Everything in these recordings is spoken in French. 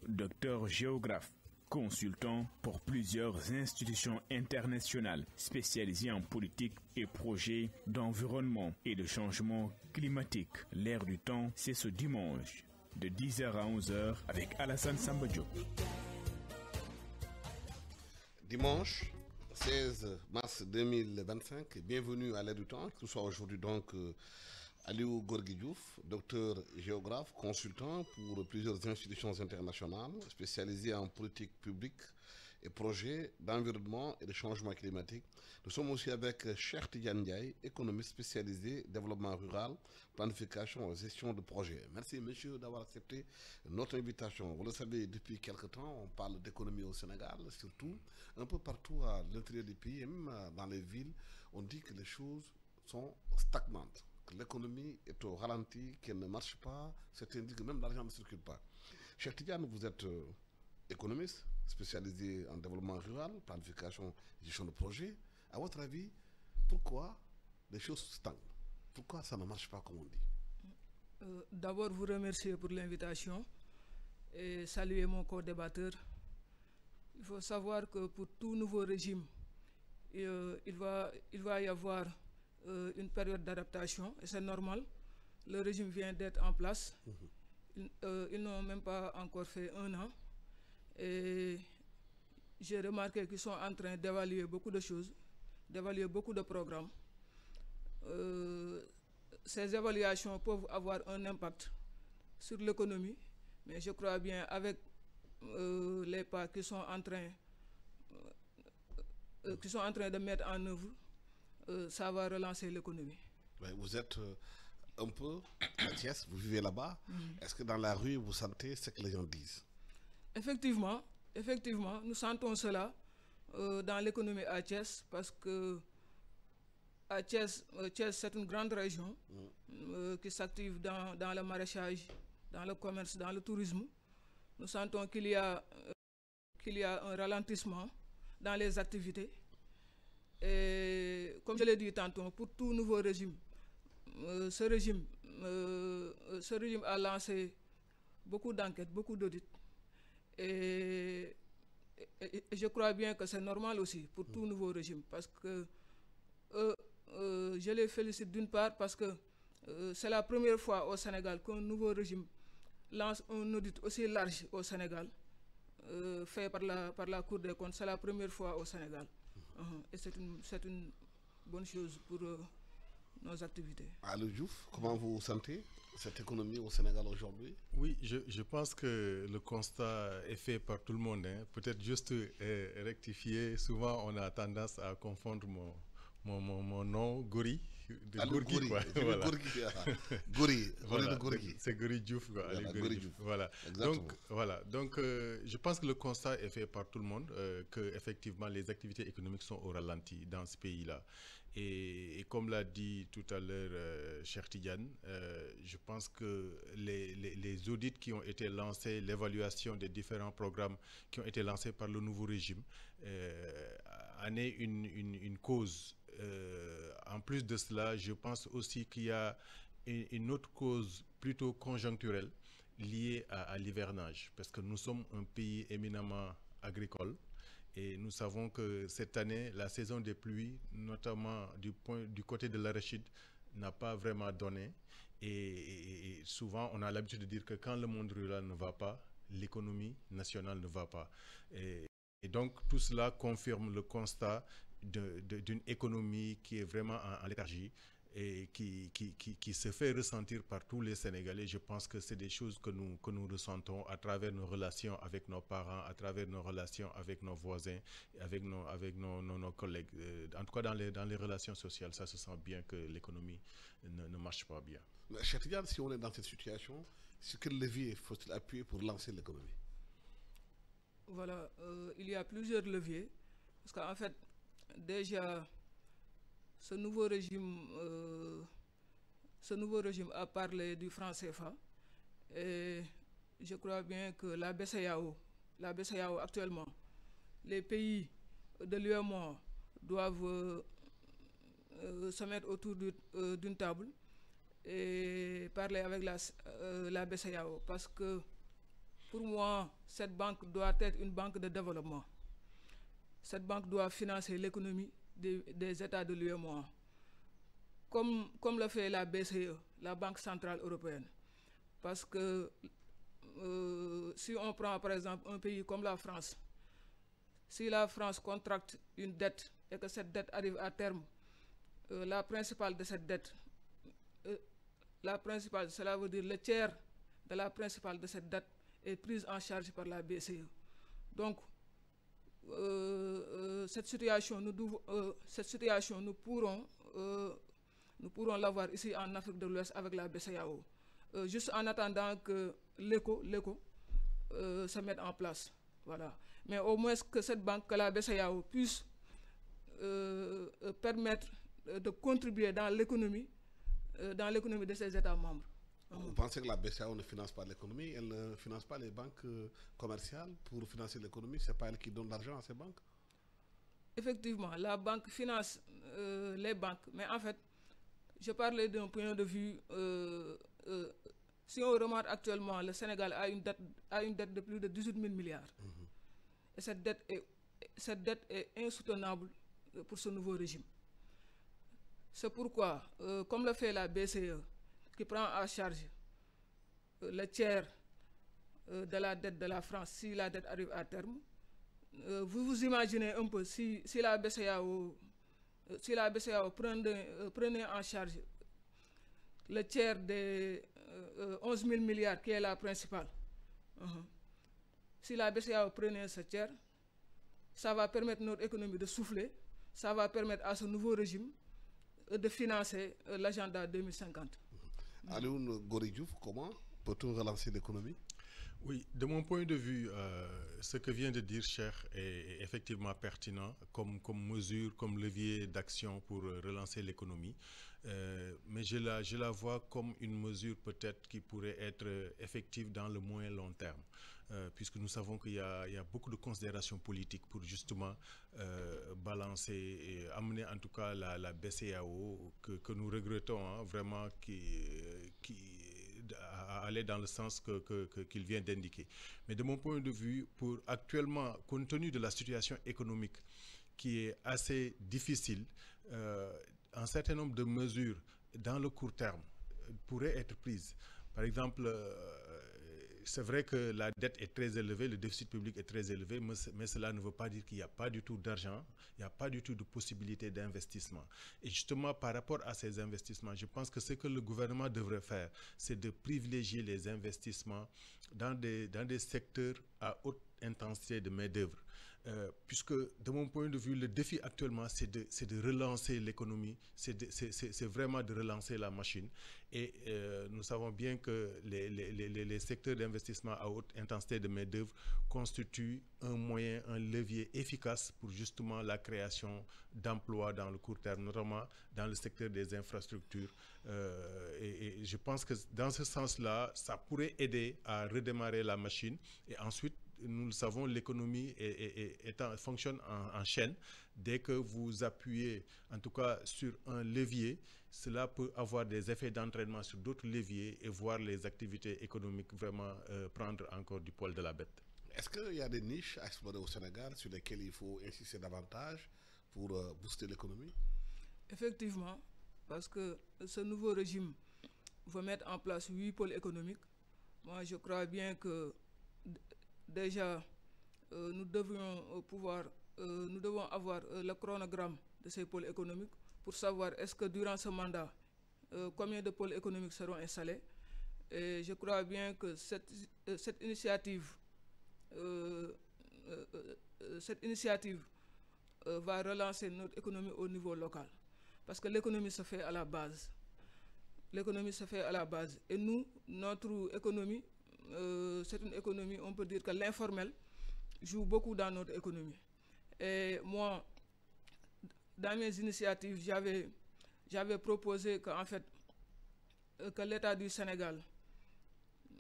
Docteur géographe, consultant pour plusieurs institutions internationales spécialisées en politique et projets d'environnement et de changement climatique. L'air du temps, c'est ce dimanche de 10h à 11h avec Alassane Samba Diop. Dimanche 16 mars 2025, bienvenue à l'air du temps. Nous sommes aujourd'hui donc Aliou Gorgui Diouf, docteur géographe, consultant pour plusieurs institutions internationales spécialisées en politique publique et projets d'environnement et de changement climatique. Nous sommes aussi avec Cheikh Tidiane Ndiaye, économiste spécialisé développement rural, planification et gestion de projets. Merci monsieur d'avoir accepté notre invitation. Vous le savez, depuis quelque temps, on parle d'économie au Sénégal, surtout un peu partout à l'intérieur du pays, et même dans les villes, on dit que les choses sont stagnantes. L'économie est au ralenti, qu'elle ne marche pas, certains disent que même l'argent ne circule pas. Cheikh Tidiane, vous êtes économiste, spécialisé en développement rural, planification, gestion de projet. À votre avis, pourquoi les choses stagnent? Pourquoi ça ne marche pas comme on dit? D'abord, vous remercier pour l'invitation et saluer mon co-débatteur. Il faut savoir que pour tout nouveau régime, il va y avoir une période d'adaptation et c'est normal. Le régime vient d'être en place. Ils n'ont même pas encore fait un an. Et j'ai remarqué qu'ils sont en train d'évaluer beaucoup de choses, d'évaluer beaucoup de programmes. Ces évaluations peuvent avoir un impact sur l'économie, mais je crois bien avec les pas qu'ils sont en train de mettre en œuvre, ça va relancer l'économie. Ouais, vous êtes un peu à Thiès, vous vivez là-bas. Est-ce que dans la rue, vous sentez ce que les gens disent? Effectivement, nous sentons cela dans l'économie à Thiès parce que à Thiès, c'est une grande région qui s'active dans le maraîchage, dans le commerce, dans le tourisme. Nous sentons qu'il y a un ralentissement dans les activités. Et comme je l'ai dit tantôt, pour tout nouveau régime, ce régime a lancé beaucoup d'enquêtes, beaucoup d'audits. Et je crois bien que c'est normal aussi pour tout nouveau régime parce que je les félicite d'une part parce que c'est la première fois au Sénégal qu'un nouveau régime lance un audit aussi large au Sénégal fait par la Cour des comptes. C'est la première fois au Sénégal. Et c'est une bonne chose pour nos activités. Aliou Diouf, comment vous vous sentez cette économie au Sénégal aujourd'hui? Oui, je pense que le constat est fait par tout le monde. Hein. Peut-être juste rectifier. Souvent, on a tendance à confondre mon nom, Gori, de Gorgui, quoi. Voilà. Gori, c'est Gori Diouf, quoi. Voilà, Gori Diouf. Voilà. Donc, je pense que le constat est fait par tout le monde, que effectivement les activités économiques sont au ralenti dans ce pays-là. Et comme l'a dit tout à l'heure Cheikh Tidiane, je pense que les audits qui ont été lancés, l'évaluation des différents programmes qui ont été lancés par le nouveau régime, en est une cause. En plus de cela, je pense aussi qu'il y a une autre cause plutôt conjoncturelle liée à l'hivernage, parce que nous sommes un pays éminemment agricole et nous savons que cette année, la saison des pluies, notamment du côté de l'arachide, n'a pas vraiment donné. Et souvent, on a l'habitude de dire que quand le monde rural ne va pas, l'économie nationale ne va pas. Et donc, tout cela confirme le constat d'une économie qui est vraiment en léthargie et qui se fait ressentir par tous les Sénégalais. Je pense que c'est des choses que nous ressentons à travers nos relations avec nos parents, à travers nos relations avec nos voisins, avec nos collègues. En tout cas, dans les relations sociales, ça se sent bien que l'économie ne marche pas bien. Mais Cheikh Tidiane, si on est dans cette situation, sur quel levier faut-il appuyer pour lancer l'économie? Voilà, il y a plusieurs leviers. Parce qu'en fait, déjà, ce nouveau régime a parlé du franc CFA. Et je crois bien que la BCEAO actuellement, les pays de l'UEMOA doivent se mettre autour d'une table et parler avec la BCEAO parce que pour moi, cette banque doit être une banque de développement. Cette banque doit financer l'économie des États de l'UEMOA, comme le fait la BCE, la Banque Centrale Européenne. Parce que si on prend par exemple un pays comme la France, si la France contracte une dette et que cette dette arrive à terme, la principale de cette dette, cela veut dire le tiers de la principale de cette dette est prise en charge par la BCE. Donc, cette situation, nous pourrons l'avoir ici en Afrique de l'Ouest avec la BCEAO. Juste en attendant que l'éco se mette en place. Voilà. Mais au moins que cette banque, que la BCEAO puisse permettre de contribuer dans l'économie de ses États membres. Vous pensez que la BCEAO ne finance pas l'économie? Elle ne finance pas les banques commerciales pour financer l'économie? Ce n'est pas elle qui donne l'argent à ces banques? Effectivement, la banque finance les banques. Mais en fait, je parlais d'un point de vue... si on remarque actuellement, le Sénégal a une dette de plus de 18 000 milliards. Et cette dette est insoutenable pour ce nouveau régime. C'est pourquoi, comme le fait la BCE, qui prend à charge le tiers de la dette de la France, si la dette arrive à terme, vous vous imaginez un peu si la BCEAO prenait en charge le tiers des 11 000 milliards qui est la principale. Si la BCEAO prenait ce tiers, ça va permettre notre économie de souffler, ça va permettre à ce nouveau régime de financer l'agenda 2050. Alioune Gorgui Diouf, comment peut-on relancer l'économie? Oui, de mon point de vue, ce que vient de dire Cheikh est effectivement pertinent comme mesure, comme levier d'action pour relancer l'économie. Mais je la vois comme une mesure peut-être qui pourrait être effective dans le moyen long terme. Puisque nous savons qu'il y a beaucoup de considérations politiques pour justement balancer et amener en tout cas la BCEAO que nous regrettons vraiment qui à aller dans le sens qu'il vient d'indiquer. Mais de mon point de vue, pour actuellement, compte tenu de la situation économique qui est assez difficile, un certain nombre de mesures dans le court terme pourraient être prises. Par exemple, c'est vrai que la dette est très élevée, le déficit public est très élevé, mais cela ne veut pas dire qu'il n'y a pas du tout d'argent, il n'y a pas du tout de possibilité d'investissement. Et justement, par rapport à ces investissements, je pense que ce que le gouvernement devrait faire, c'est de privilégier les investissements dans des secteurs à haute intensité de main-d'œuvre. Puisque de mon point de vue, le défi actuellement, c'est de relancer l'économie, c'est vraiment de relancer la machine. Et nous savons bien que les secteurs d'investissement à haute intensité de main-d'œuvre constituent un moyen, un levier efficace pour justement la création d'emplois dans le court terme, notamment dans le secteur des infrastructures. Et je pense que dans ce sens-là, ça pourrait aider à redémarrer la machine. Et ensuite, nous le savons, l'économie fonctionne en chaîne. Dès que vous appuyez, en tout cas, sur un levier, cela peut avoir des effets d'entraînement sur d'autres leviers et voir les activités économiques vraiment prendre encore du poil de la bête. Est-ce qu'il y a des niches à explorer au Sénégal sur lesquelles il faut insister davantage pour booster l'économie? Effectivement, parce que ce nouveau régime va mettre en place 8 pôles économiques. Moi, je crois bien que déjà, nous devons avoir le chronogramme de ces pôles économiques pour savoir est-ce que durant ce mandat, combien de pôles économiques seront installés. Et je crois bien que cette initiative va relancer notre économie au niveau local. Parce que l'économie se fait à la base. L'économie se fait à la base. Et nous, notre économie, c'est une économie, on peut dire que l'informel joue beaucoup dans notre économie. Et moi, dans mes initiatives, j'avais proposé qu'en fait, que l'État du Sénégal,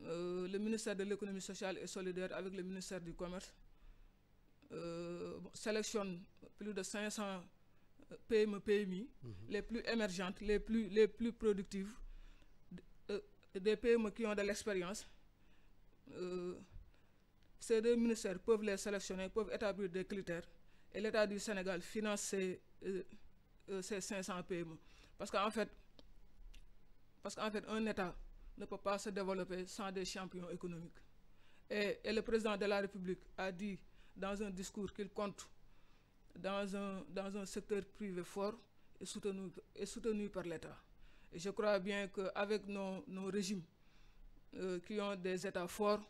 le ministère de l'économie sociale et solidaire avec le ministère du Commerce, sélectionne plus de 500 PME, PMI, les plus émergentes, les plus productives, des PME qui ont de l'expérience, ces deux ministères peuvent les sélectionner, peuvent établir des critères, et l'État du Sénégal finance ces 500 PME. Parce qu'en fait, un État ne peut pas se développer sans des champions économiques. Et le président de la République a dit dans un discours qu'il compte dans un secteur privé fort et soutenu par l'État. Et je crois bien qu'avec nos régimes qui ont des États forts,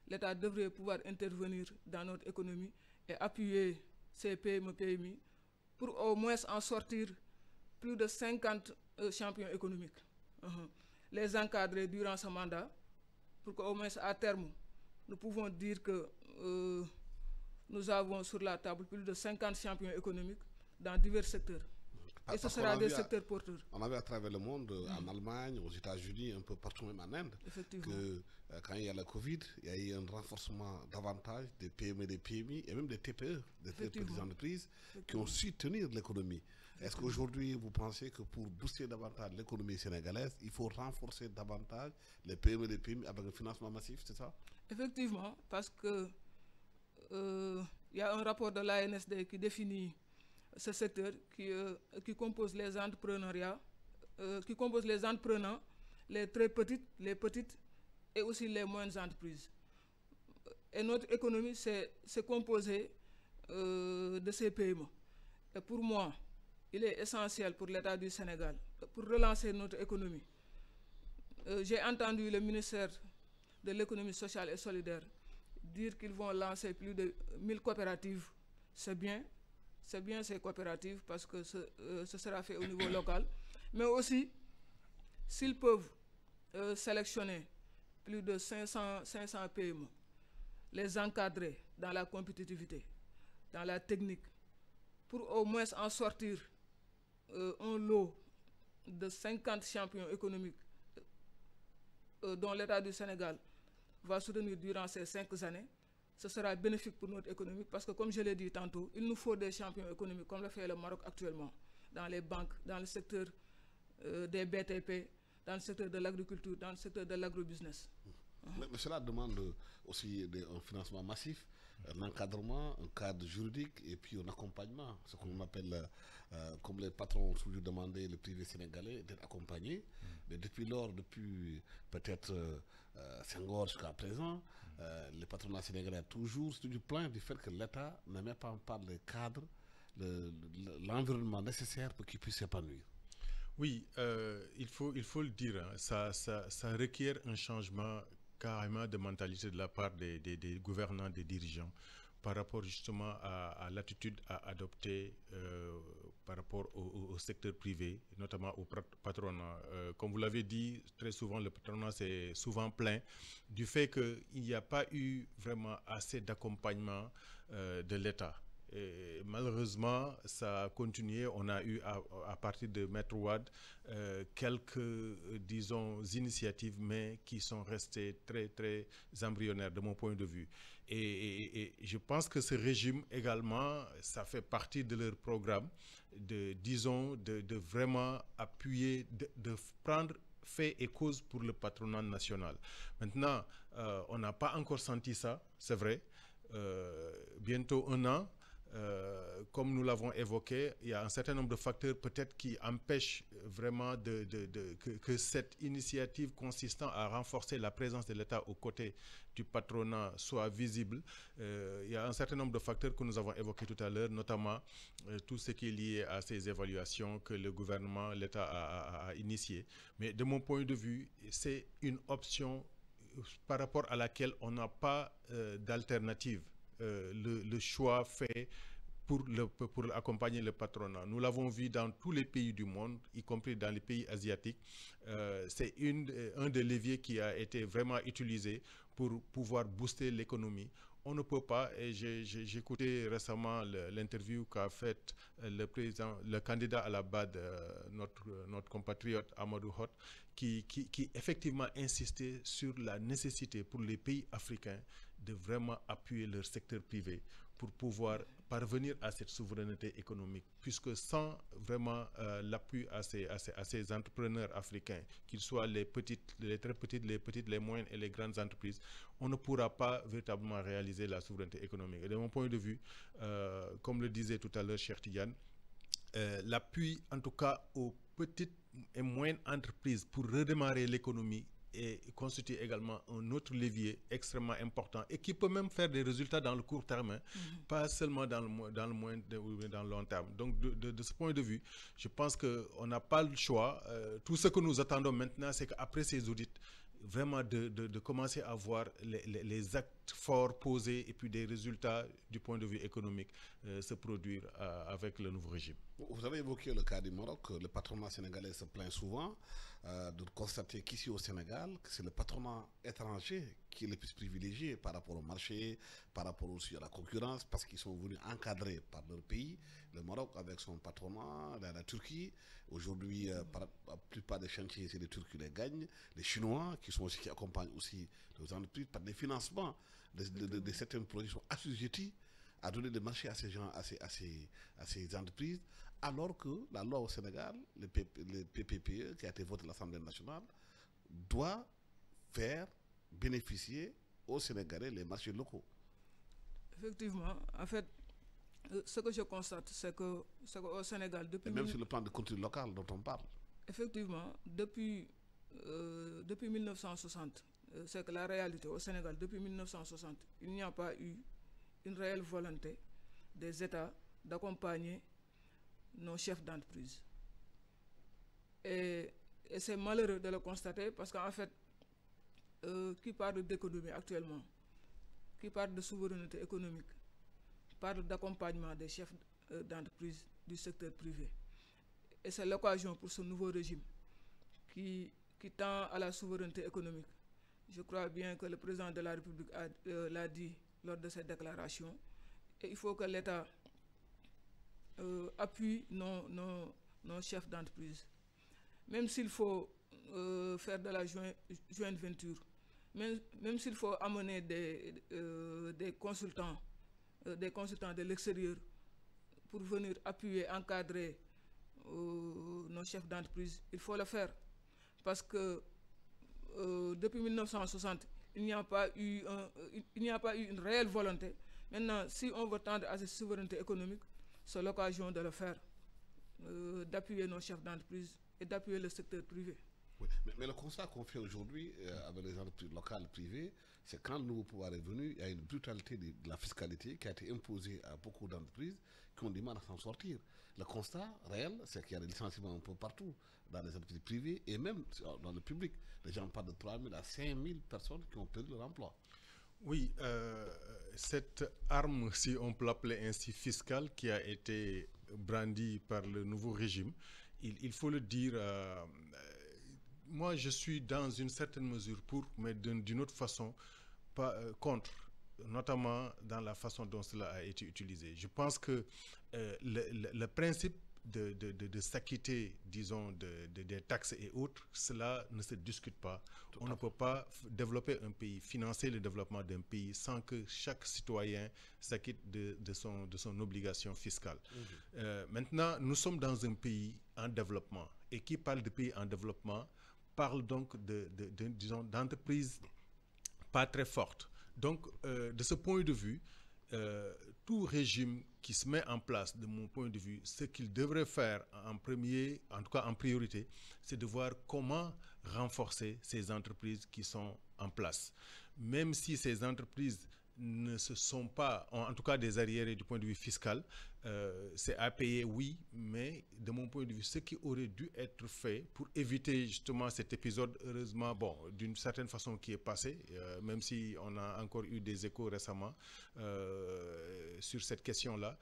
l'État devrait pouvoir intervenir dans notre économie et appuyer ces PME, PMI pour au moins en sortir plus de 50 champions économiques. Les encadrer durant ce mandat pour qu'au moins à terme, nous pouvons dire que nous avons sur la table plus de 50 champions économiques dans divers secteurs. Et ce sera des secteurs porteurs. On a vu à travers le monde, en Allemagne, aux États-Unis, un peu partout, même en Inde, que quand il y a la Covid, il y a eu un renforcement davantage des PME, des PMI et même des TPE, des très petites entreprises, qui ont su tenir l'économie. Est-ce qu'aujourd'hui, vous pensez que pour booster davantage l'économie sénégalaise, il faut renforcer davantage les PME et les PMI avec un financement massif, c'est ça? Effectivement, parce que il y a un rapport de l'ANSD qui définit ce secteur qui compose les entrepreneuriats, qui compose les entrepreneurs, les très petites, les petites et aussi les moyennes entreprises. Et notre économie, c'est composé de ces PME. Et pour moi, il est essentiel pour l'État du Sénégal, pour relancer notre économie. J'ai entendu le ministère de l'économie sociale et solidaire dire qu'ils vont lancer plus de 1000 coopératives. C'est bien ces coopératives parce que ce sera fait au niveau local. Mais aussi, s'ils peuvent sélectionner plus de 500 PME, les encadrer dans la compétitivité, dans la technique, pour au moins en sortir un lot de 50 champions économiques dont l'État du Sénégal va soutenir durant ces 5 années, ce sera bénéfique pour notre économie parce que, comme je l'ai dit tantôt, il nous faut des champions économiques comme le fait le Maroc actuellement, dans les banques, dans le secteur des BTP, dans le secteur de l'agriculture, dans le secteur de l'agrobusiness. Mais cela demande aussi un financement massif, un encadrement, un cadre juridique et puis un accompagnement, ce qu'on appelle, comme les patrons ont toujours demandé, le privé sénégalais, d'être accompagné. Mais depuis lors, depuis peut-être Senghor jusqu'à présent, les patronats sénégalais ont toujours du plein du fait que l'État ne met pas en part le cadre, l'environnement nécessaire pour qu'il puisse s'épanouir. Oui, il faut le dire, hein, ça requiert un changement carrément de mentalité de la part des gouvernants, des dirigeants, par rapport justement à l'attitude à adopter par rapport au secteur privé, notamment au patronat. Comme vous l'avez dit, très souvent, le patronat s'est souvent plaint du fait qu'il n'y a pas eu vraiment assez d'accompagnement de l'État. Et malheureusement, ça a continué. On a eu, à partir de Maître Wade, quelques, disons, initiatives, mais qui sont restées très, très embryonnaires de mon point de vue. Et je pense que ce régime également, ça fait partie de leur programme, de vraiment appuyer, de prendre fait et cause pour le patronat national. Maintenant, on n'a pas encore senti ça, c'est vrai. Bientôt 1 an. Comme nous l'avons évoqué, il y a un certain nombre de facteurs peut-être qui empêchent vraiment que cette initiative consistant à renforcer la présence de l'État aux côtés du patronat soit visible. Il y a un certain nombre de facteurs que nous avons évoqués tout à l'heure, notamment tout ce qui est lié à ces évaluations que le gouvernement, l'État a initiées. Mais de mon point de vue, c'est une option par rapport à laquelle on n'a pas d'alternative. Le choix fait pour accompagner le patronat. Nous l'avons vu dans tous les pays du monde, y compris dans les pays asiatiques. C'est un des leviers qui a été vraiment utilisé pour pouvoir booster l'économie. On ne peut pas, et j'ai écouté récemment l'interview qu'a faite le candidat à la BAD, notre compatriote Amadou Hott, qui effectivement insistait sur la nécessité pour les pays africains de vraiment appuyer leur secteur privé pour pouvoir parvenir à cette souveraineté économique, puisque sans vraiment l'appui à ces entrepreneurs africains, qu'ils soient les petites, les très petites, les moyennes et les grandes entreprises, on ne pourra pas véritablement réaliser la souveraineté économique. Et de mon point de vue, comme le disait tout à l'heure Cheikh Tidiane, l'appui en tout cas aux petites et moyennes entreprises pour redémarrer l'économie et constitue également un autre levier extrêmement important et qui peut même faire des résultats dans le court terme, pas seulement dans le moyen ou dans le long terme. Donc de ce point de vue, je pense qu'on n'a pas le choix. Tout ce que nous attendons maintenant, c'est qu'après ces audits, vraiment de commencer à voir les actes forts posés et puis des résultats du point de vue économique se produire avec le nouveau régime. Vous avez évoqué le cas du Maroc. Le patronat sénégalais se plaint souvent de constater qu'ici au Sénégal, c'est le patronat étranger qui est le plus privilégié par rapport au marché, par rapport aussi à la concurrence, parce qu'ils sont venus encadrés par leur pays. Le Maroc avec son patronat, la Turquie, aujourd'hui, la plupart des chantiers, c'est les Turcs qui les gagnent. Les Chinois qui accompagnent aussi les entreprises par des financements de certains projets sont assujettis à donner des marchés à ces gens, à ces entreprises, alors que la loi au Sénégal, le PPPE, qui a été voté à l'Assemblée nationale, doit faire bénéficier aux Sénégalais les marchés locaux. Effectivement, en fait, ce que je constate, c'est qu'au Sénégal, depuis... Et même sur le plan de contenu local dont on parle. Effectivement, depuis 1960, c'est que la réalité au Sénégal, depuis 1960, il n'y a pas eu une réelle volonté des États d'accompagner nos chefs d'entreprise. Et c'est malheureux de le constater parce qu'en fait, qui parle d'économie actuellement, qui parle de souveraineté économique, parle d'accompagnement des chefs d'entreprise du secteur privé. Et c'est l'occasion pour ce nouveau régime qui tend à la souveraineté économique. Je crois bien que le président de la République l'a dit lors de cette déclaration. Et il faut que l'État appuie nos chefs d'entreprise. Même s'il faut faire de la joint venture, même s'il faut amener des consultants de l'extérieur pour venir appuyer, encadrer nos chefs d'entreprise, il faut le faire. Parce que depuis 1960, il n'y a pas eu une réelle volonté. Maintenant, si on veut tendre à cette souveraineté économique, c'est l'occasion de le faire, d'appuyer nos chefs d'entreprise et d'appuyer le secteur privé. Oui, mais le constat qu'on fait aujourd'hui avec les entreprises locales privées, c'est quand le nouveau pouvoir est venu, il y a une brutalité de la fiscalité qui a été imposée à beaucoup d'entreprises qui ont du mal à s'en sortir. Le constat réel, c'est qu'il y a des licenciements un peu partout, dans les entreprises privées et même dans le public. Les gens parlent de 3 000 à 5 000 personnes qui ont perdu leur emploi. Oui, cette arme, si on peut l'appeler ainsi, fiscale, qui a été brandie par le nouveau régime, il faut le dire, moi je suis dans une certaine mesure pour, mais d'une autre façon, pas, contre, notamment dans la façon dont cela a été utilisé. Je pense que le principe de s'acquitter, disons, des taxes et autres, cela ne se discute pas. On ne peut pas développer un pays, financer le développement d'un pays sans que chaque citoyen s'acquitte de son obligation fiscale. Maintenant, nous sommes dans un pays en développement et qui parle de pays en développement parle donc disons, d'entreprises pas très fortes. Donc, de ce point de vue, tout régime qui se met en place, de mon point de vue, ce qu'il devrait faire en tout cas en priorité, c'est de voir comment renforcer ces entreprises qui sont en place. Même si ces entreprises ne se sont pas, en tout cas des arriérés du point de vue fiscal, c'est à payer, oui, mais de mon point de vue, ce qui aurait dû être fait pour éviter justement cet épisode, heureusement, bon, d'une certaine façon qui est passé, même si on a encore eu des échos récemment sur cette question-là.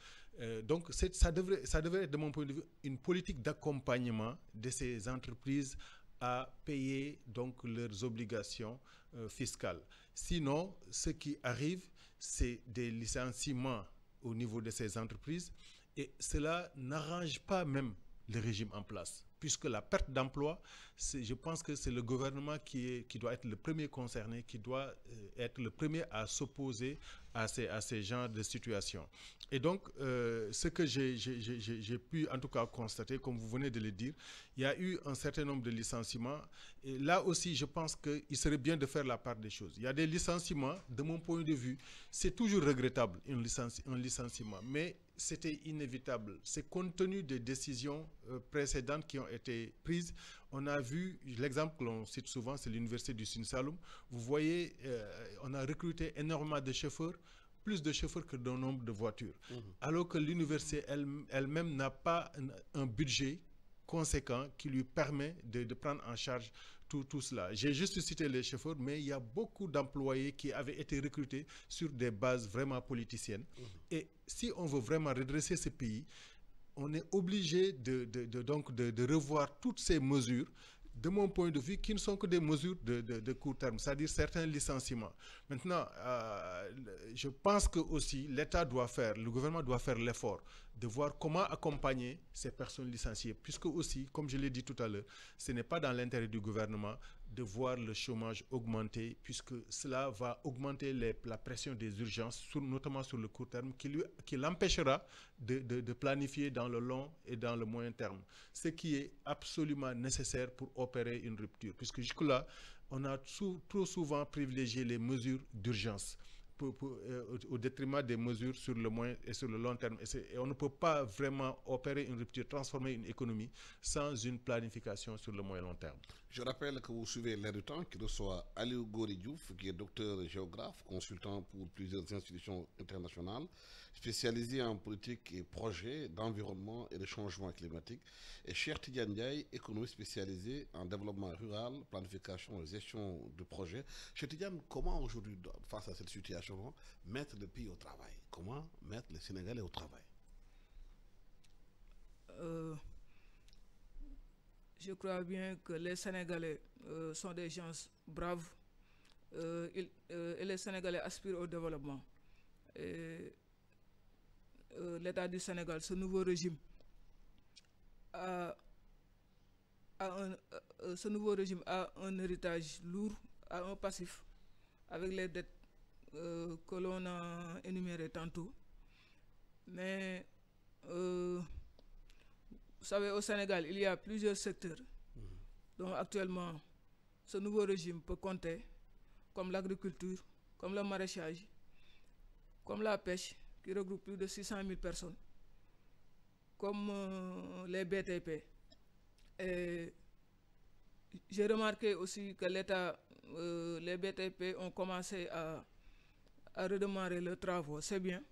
Donc, ça devrait être, de mon point de vue, une politique d'accompagnement de ces entreprises à payer donc leurs obligations fiscales. Sinon, ce qui arrive, c'est des licenciements au niveau de ces entreprises et cela n'arrange pas même le régime en place. Puisque la perte d'emploi, je pense que c'est le gouvernement qui doit être le premier concerné, qui doit être le premier à s'opposer à ces genres de situations. Et donc, ce que j'ai pu en tout cas constater, comme vous venez de le dire, il y a eu un certain nombre de licenciements. Et là aussi, je pense qu'il serait bien de faire la part des choses. Il y a des licenciements, de mon point de vue, c'est toujours regrettable, un licenciement, mais c'était inévitable. C'est compte tenu des décisions précédentes qui ont été prises. On a vu, l'exemple que l'on cite souvent, c'est l'université du Sine Saloum. Vous voyez, on a recruté énormément de chauffeurs, plus de chauffeurs que d'un nombre de voitures. Alors que l'université elle-même n'a pas un budget conséquent qui lui permet de prendre en charge tout cela. J'ai juste cité les chauffeurs, mais il y a beaucoup d'employés qui avaient été recrutés sur des bases vraiment politiciennes. Et si on veut vraiment redresser ce pays, on est obligé de revoir toutes ces mesures, de mon point de vue, qui ne sont que des mesures de court terme, c'est-à-dire certains licenciements. Maintenant, je pense que aussi l'État doit faire, le gouvernement doit faire l'effort de voir comment accompagner ces personnes licenciées, puisque aussi, comme je l'ai dit tout à l'heure, ce n'est pas dans l'intérêt du gouvernement de voir le chômage augmenter, puisque cela va augmenter la pression des urgences, notamment sur le court terme, qui l'empêchera de planifier dans le long et dans le moyen terme, ce qui est absolument nécessaire pour opérer une rupture, puisque jusque-là, on a trop souvent privilégié les mesures d'urgence au détriment des mesures sur le moyen et sur le long terme. Et on ne peut pas vraiment opérer une rupture, transformer une économie sans une planification sur le moyen long terme. Je rappelle que vous suivez L'Air du Temps, qui reçoit Aliou Gori Diouf, qui est docteur géographe, consultant pour plusieurs institutions internationales, spécialisé en politique et projets d'environnement et de changement climatique, et Cheikh Tidiane Ndiaye, économiste spécialisé en développement rural, planification et gestion de projets. Cheikh Tidiane, comment aujourd'hui, face à cette situation, mettre le pays au travail? Comment mettre les Sénégalais au travail? Je crois bien que les Sénégalais sont des gens braves et les Sénégalais aspirent au développement. L'État du Sénégal, ce nouveau régime, a un héritage lourd, a un passif avec les dettes que l'on a énumérées tantôt. Mais vous savez, au Sénégal, il y a plusieurs secteurs dont actuellement ce nouveau régime peut compter, comme l'agriculture, comme le maraîchage, comme la pêche, qui regroupe plus de 600 000 personnes, comme les BTP. Et j'ai remarqué aussi que l'État, les BTP ont commencé à redémarrer leurs travaux, c'est bien.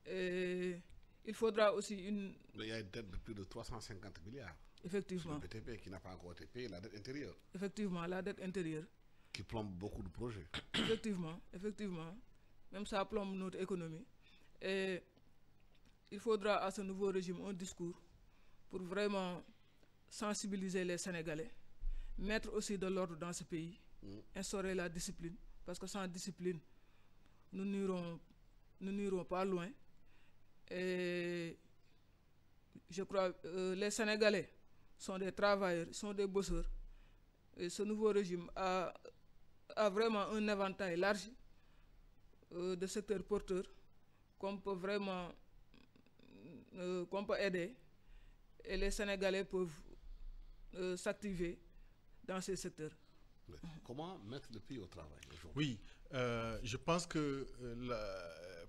Et il faudra aussi une... Mais il y a une dette de plus de 350 milliards. Effectivement. Le BTP qui n'a pas encore été payé, la dette intérieure. Effectivement, la dette intérieure. Qui plombe beaucoup de projets. Effectivement. Même ça plombe notre économie. Et il faudra à ce nouveau régime un discours pour vraiment sensibiliser les Sénégalais, mettre aussi de l'ordre dans ce pays, instaurer la discipline, parce que sans discipline, nous n'irons pas loin. Et je crois que les Sénégalais sont des travailleurs, sont des bosseurs. Et ce nouveau régime a vraiment un éventail large de secteurs porteurs qu'on peut vraiment aider. Et les Sénégalais peuvent s'activer dans ces secteurs. Comment mettre le pays au travail aujourd'hui? Oui, je pense que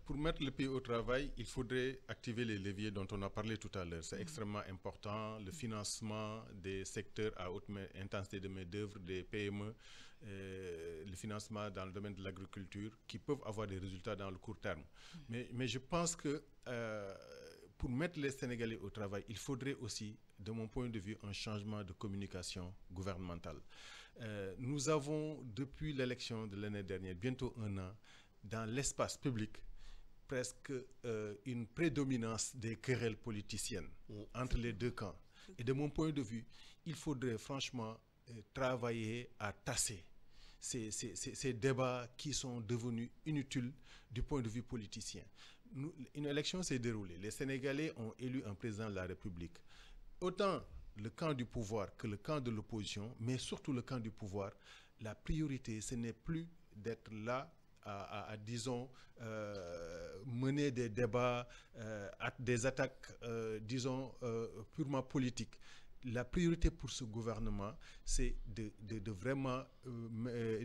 pour mettre le pays au travail, il faudrait activer les leviers dont on a parlé tout à l'heure. C'est extrêmement important, le financement des secteurs à haute intensité de main-d'œuvre, des PME, le financement dans le domaine de l'agriculture, qui peuvent avoir des résultats dans le court terme. Mais je pense que pour mettre les Sénégalais au travail, il faudrait aussi, de mon point de vue, un changement de communication gouvernementale. Nous avons, depuis l'élection de l'année dernière, bientôt un an, dans l'espace public, presque une prédominance des querelles politiciennes entre les deux camps. Et de mon point de vue, il faudrait franchement travailler à tasser ces débats qui sont devenus inutiles du point de vue politicien. Une élection s'est déroulée. Les Sénégalais ont élu un président de la République. Autant le camp du pouvoir que le camp de l'opposition, mais surtout le camp du pouvoir, la priorité, ce n'est plus d'être là disons, mener des débats, des attaques, disons, purement politiques. La priorité pour ce gouvernement, c'est de vraiment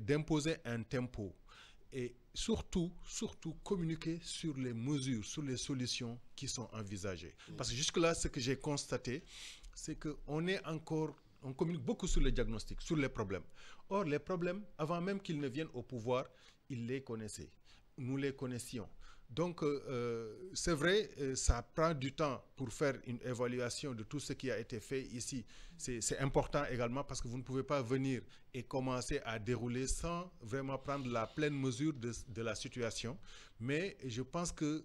d'imposer un tempo et surtout communiquer sur les mesures, sur les solutions qui sont envisagées. Parce que jusque-là, ce que j'ai constaté, c'est qu'on communique beaucoup sur les diagnostics, sur les problèmes. Or, les problèmes, avant même qu'ils ne viennent au pouvoir, ils les connaissaient. Nous les connaissions. Donc, c'est vrai, ça prend du temps pour faire une évaluation de tout ce qui a été fait ici. C'est important également parce que vous ne pouvez pas venir et commencer à dérouler sans vraiment prendre la pleine mesure de la situation. Mais je pense que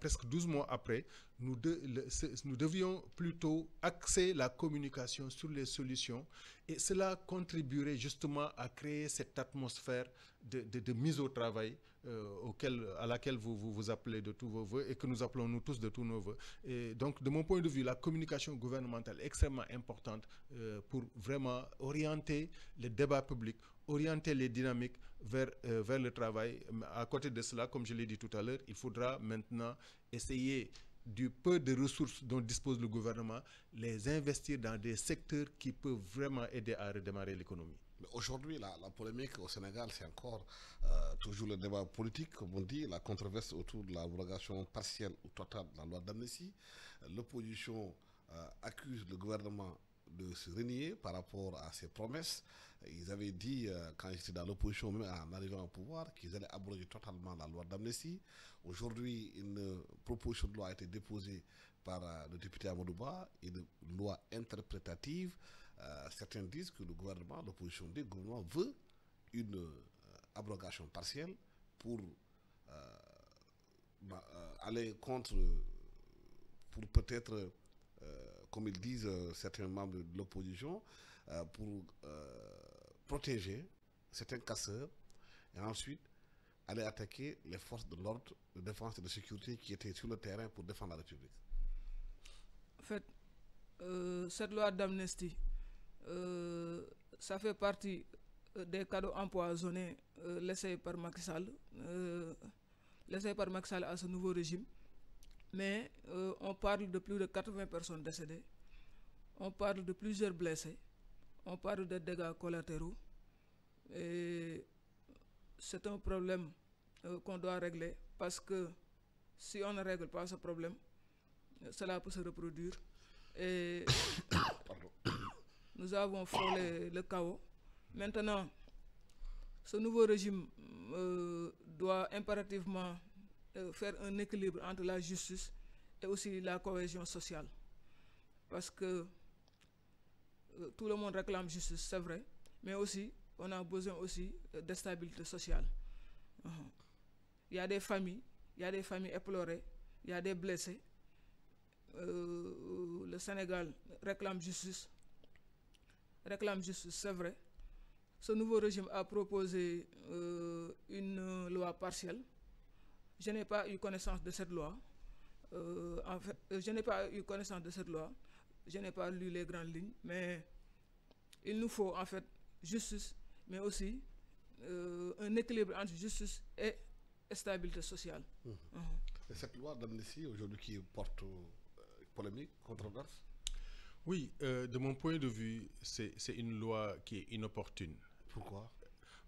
presque 12 mois après, nous devions plutôt axer la communication sur les solutions et cela contribuerait justement à créer cette atmosphère de mise au travail à laquelle vous appelez de tous vos voeux et que nous appelons nous tous de tous nos voeux. Et donc, de mon point de vue, la communication gouvernementale est extrêmement importante pour vraiment orienter le débat public, orienter les dynamiques vers le travail. À côté de cela, comme je l'ai dit tout à l'heure, il faudra maintenant essayer du peu de ressources dont dispose le gouvernement, les investir dans des secteurs qui peuvent vraiment aider à redémarrer l'économie. Aujourd'hui, la polémique au Sénégal, c'est encore toujours le débat politique, comme on dit, la controverse autour de l'abrogation partielle ou totale de la loi d'amnistie. L'opposition accuse le gouvernement de se renier par rapport à ses promesses. Ils avaient dit, quand ils étaient dans l'opposition, même en arrivant au pouvoir, qu'ils allaient abroger totalement la loi d'amnistie. Aujourd'hui, une proposition de loi a été déposée par le député Amadouba, une loi interprétative. Certains disent que le gouvernement, l'opposition du gouvernement veut une abrogation partielle pour aller contre, pour peut-être, comme ils disent certains membres de l'opposition, pour protéger certains casseurs et ensuite aller attaquer les forces de l'ordre, de défense et de sécurité qui étaient sur le terrain pour défendre la République. En fait, cette loi d'amnistie, ça fait partie des cadeaux empoisonnés laissés par Macky Sall à ce nouveau régime. Mais on parle de plus de 80 personnes décédées, on parle de plusieurs blessés, on parle de dégâts collatéraux. Et c'est un problème qu'on doit régler parce que si on ne règle pas ce problème, cela peut se reproduire. Et nous avons frôlé le chaos. Maintenant, ce nouveau régime doit impérativement faire un équilibre entre la justice et aussi la cohésion sociale. Parce que tout le monde réclame justice, c'est vrai, mais aussi, on a besoin aussi de stabilité sociale. Il y a des familles éplorées, il y a des blessés. Le Sénégal réclame justice, c'est vrai. Ce nouveau régime a proposé une loi partielle. Je n'ai pas eu connaissance de cette loi. Je n'ai pas lu les grandes lignes, mais il nous faut en fait justice, mais aussi un équilibre entre justice et stabilité sociale. Et cette loi d'amnistie aujourd'hui qui porte polémique, controverse? Oui, de mon point de vue, c'est une loi qui est inopportune. Pourquoi?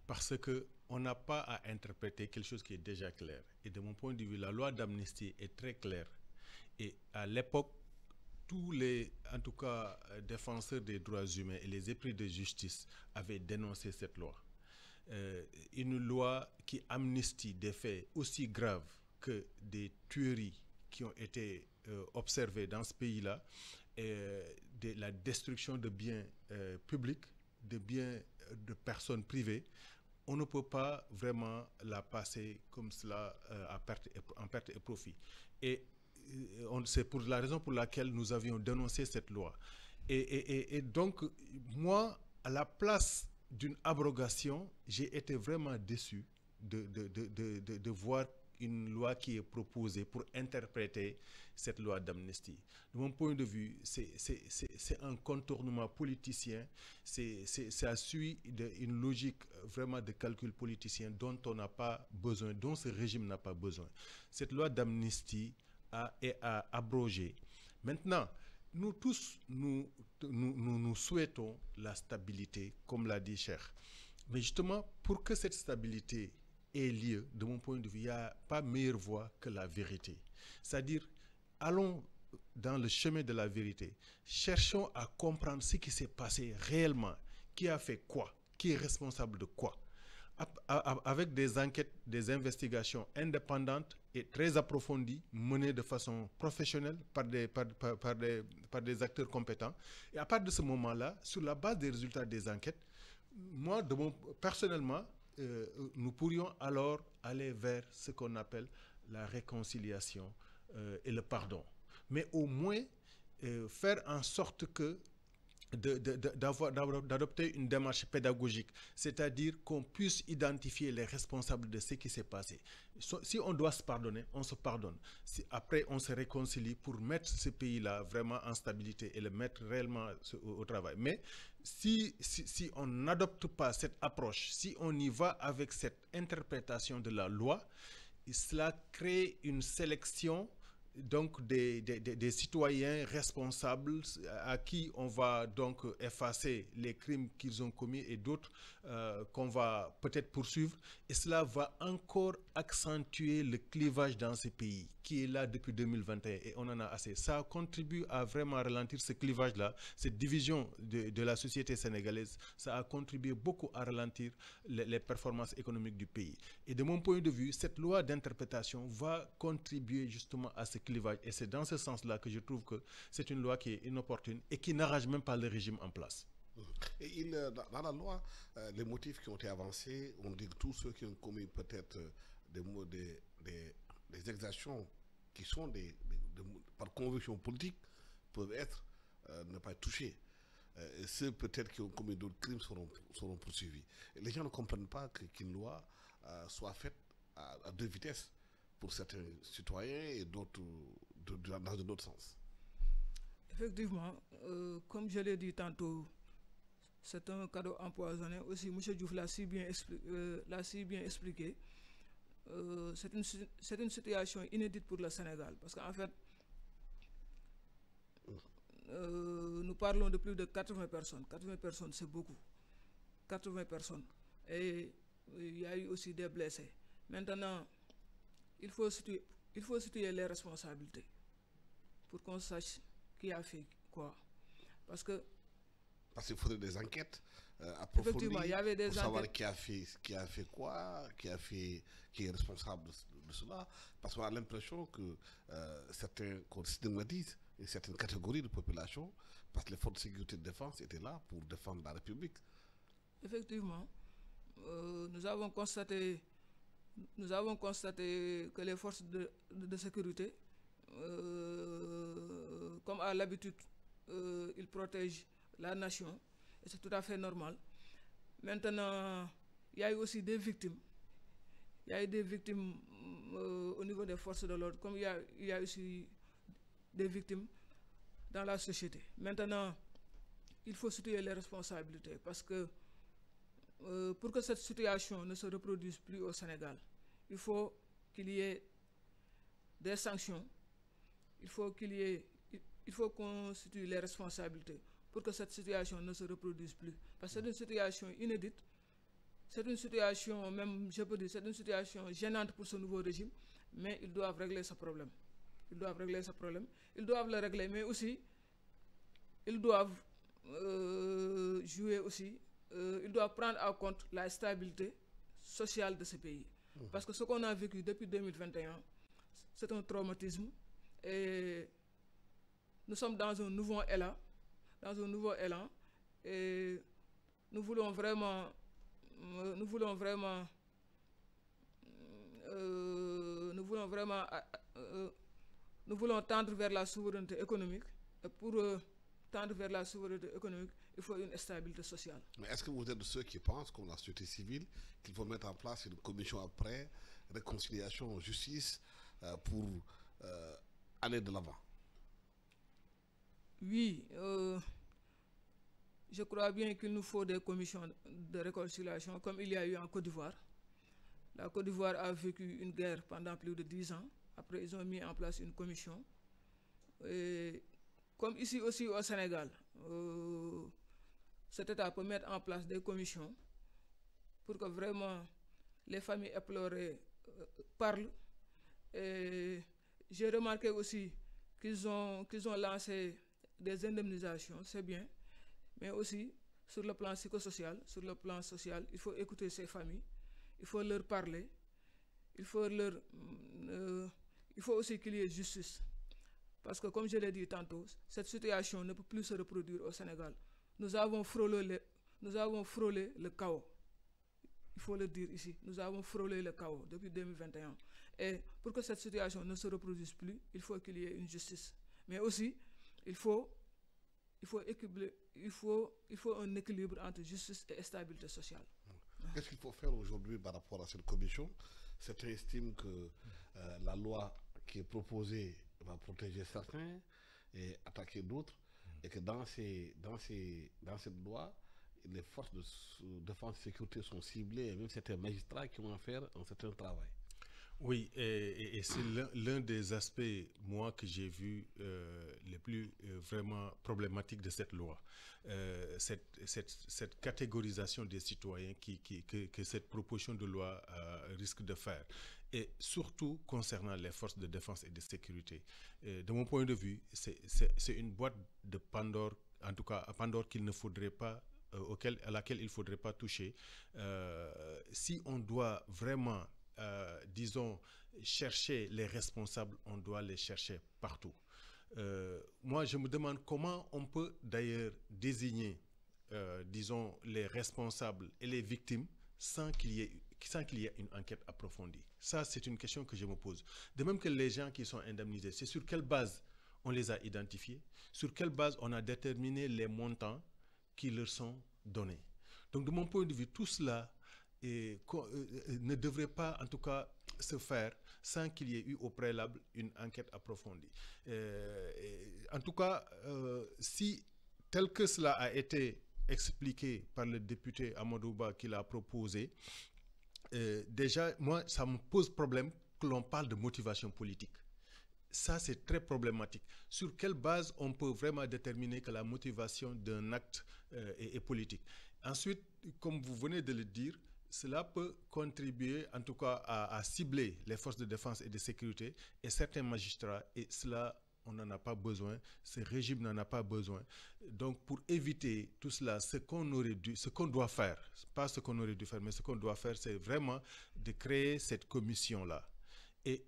Parce qu'on n'a pas à interpréter quelque chose qui est déjà clair. Et de mon point de vue, la loi d'amnistie est très claire. Et à l'époque, tous les, en tout cas, défenseurs des droits humains et les épris de justice avaient dénoncé cette loi. Une loi qui amnistie des faits aussi graves que des tueries qui ont été observées dans ce pays-là, de la destruction de biens publics, de biens de personnes privées, on ne peut pas vraiment la passer comme cela en perte et profit. Et c'est pour la raison pour laquelle nous avions dénoncé cette loi. Et donc, moi, à la place d'une abrogation, j'ai été vraiment déçu de voir une loi qui est proposée pour interpréter cette loi d'amnistie. De mon point de vue, c'est un contournement politicien, ça suit une logique vraiment de calcul politicien dont on n'a pas besoin, dont ce régime n'a pas besoin. Cette loi d'amnistie est à abroger. Maintenant, nous tous, nous souhaitons la stabilité, comme l'a dit Cheikh. Mais justement, pour que cette stabilité ait lieu, de mon point de vue, il n'y a pas meilleure voie que la vérité. C'est-à-dire, allons dans le chemin de la vérité. Cherchons à comprendre ce qui s'est passé réellement. Qui a fait quoi? Qui est responsable de quoi? Avec des enquêtes, des investigations indépendantes et très approfondies, menées de façon professionnelle par des acteurs compétents. Et à partir de ce moment-là, sur la base des résultats des enquêtes, moi, personnellement, nous pourrions alors aller vers ce qu'on appelle la réconciliation et le pardon. Mais au moins, faire en sorte que d'adopter une démarche pédagogique, c'est-à-dire qu'on puisse identifier les responsables de ce qui s'est passé. Si on doit se pardonner, on se pardonne. Si après, on se réconcilie pour mettre ce pays-là vraiment en stabilité et le mettre réellement au travail. Mais si on n'adopte pas cette approche, si on y va avec cette interprétation de la loi, cela crée une sélection donc des citoyens responsables à qui on va donc effacer les crimes qu'ils ont commis et d'autres qu'on va peut-être poursuivre. Et cela va encore accentuer le clivage dans ce pays qui est là depuis 2021 et on en a assez. Ça contribue à vraiment ralentir ce clivage-là, cette division de la société sénégalaise. Ça a contribué beaucoup à ralentir les performances économiques du pays. Et de mon point de vue, cette loi d'interprétation va contribuer justement à ce clivage. Et c'est dans ce sens-là que je trouve que c'est une loi qui est inopportune et qui n'arrange même pas le régime en place. Et dans la loi, les motifs qui ont été avancés, on dit que tous ceux qui ont commis peut-être des exactions qui sont par conviction politique peuvent ne pas être touchés. Et ceux peut-être qui ont commis d'autres crimes seront poursuivis. Et les gens ne comprennent pas qu'une loi soit faite à deux vitesses pour certains citoyens et d'autres dans un autre sens. Effectivement, comme je l'ai dit tantôt, c'est un cadeau empoisonné. Aussi, M. Diouf l'a si bien expliqué. C'est une situation inédite pour le Sénégal. Parce qu'en fait, nous parlons de plus de 80 personnes. 80 personnes, c'est beaucoup. 80 personnes. Et il y a eu aussi des blessés. Maintenant, il faut situer les responsabilités pour qu'on sache qui a fait quoi. Parce qu'il faudrait des enquêtes approfondies il y avait des pour savoir enquêtes. qui a fait quoi, qui est responsable de cela. Parce qu'on a l'impression que qu'on stigmatise une certaine catégorie de population parce que les forces de sécurité et de défense étaient là pour défendre la République. Effectivement, nous avons constaté que les forces de sécurité, comme à l'habitude, ils protègent la nation, et c'est tout à fait normal. Maintenant, il y a eu aussi des victimes. Il y a eu des victimes au niveau des forces de l'ordre, comme il y a aussi des victimes dans la société. Maintenant, il faut situer les responsabilités parce que pour que cette situation ne se reproduise plus au Sénégal, il faut qu'il y ait des sanctions, il faut qu'on situe les responsabilités pour que cette situation ne se reproduise plus. Parce que c'est une situation inédite, c'est une situation, même je peux dire, c'est une situation gênante pour ce nouveau régime, mais ils doivent régler ce problème. Ils doivent le régler, mais aussi, ils doivent jouer aussi, ils doivent prendre en compte la stabilité sociale de ce pays. Parce que ce qu'on a vécu depuis 2021, c'est un traumatisme et nous sommes dans un nouveau élan, et nous voulons vraiment tendre vers la souveraineté économique. Et pour tendre vers la souveraineté économique, il faut une stabilité sociale. Mais est-ce que vous êtes de ceux qui pensent, comme la société civile, qu'il faut mettre en place une commission après, réconciliation, justice, pour aller de l'avant? Oui, je crois bien qu'il nous faut des commissions de réconciliation, comme il y a eu en Côte d'Ivoire. La Côte d'Ivoire a vécu une guerre pendant plus de 10 ans. Après, ils ont mis en place une commission. Et comme ici aussi au Sénégal, cet État peut mettre en place des commissions pour que vraiment les familles éplorées parlent. Et j'ai remarqué aussi qu'ils ont lancé des indemnisations, c'est bien, mais aussi sur le plan psychosocial, il faut écouter ces familles, il faut leur parler, il faut aussi qu'il y ait justice. Parce que comme je l'ai dit tantôt, cette situation ne peut plus se reproduire au Sénégal. Nous avons frôlé le chaos. Il faut le dire ici, nous avons frôlé le chaos depuis 2021. Et pour que cette situation ne se reproduise plus, il faut qu'il y ait une justice. Mais aussi, il faut un équilibre entre justice et stabilité sociale. Qu'est-ce qu'il faut faire aujourd'hui par rapport à cette commission? Certains estiment que la loi qui est proposée va protéger certains et attaquer d'autres, et que dans cette loi, les forces de défense et de sécurité sont ciblées, et même certains magistrats qui vont faire un certain travail. Oui, et c'est l'un des aspects, moi, que j'ai vu les plus vraiment problématiques de cette loi. Cette catégorisation des citoyens que cette proposition de loi risque de faire. Et surtout concernant les forces de défense et de sécurité. De mon point de vue, c'est une boîte de Pandore, en tout cas Pandore qu'il ne faudrait pas, à laquelle il ne faudrait pas toucher. Si on doit vraiment disons, chercher les responsables, on doit les chercher partout. Moi, je me demande comment on peut d'ailleurs désigner, disons, les responsables et les victimes sans qu'il y ait une enquête approfondie. Ça, c'est une question que je me pose. De même que les gens qui sont indemnisés, c'est sur quelle base on les a identifiés, sur quelle base on a déterminé les montants qui leur sont donnés. Donc, de mon point de vue, tout cela ne devrait pas, en tout cas, se faire sans qu'il y ait eu au préalable une enquête approfondie. En tout cas, si tel que cela a été expliqué par le député Amadouba qui l'a proposé, déjà, moi, ça me pose problème que l'on parle de motivation politique. Ça, c'est très problématique. Sur quelle base on peut vraiment déterminer que la motivation d'un acte est politique? Ensuite, comme vous venez de le dire, cela peut contribuer en tout cas à cibler les forces de défense et de sécurité et certains magistrats, et cela, on n'en a pas besoin, ce régime n'en a pas besoin. Donc pour éviter tout cela, ce qu'on doit faire, pas ce qu'on aurait dû faire, mais ce qu'on doit faire, c'est vraiment de créer cette commission-là et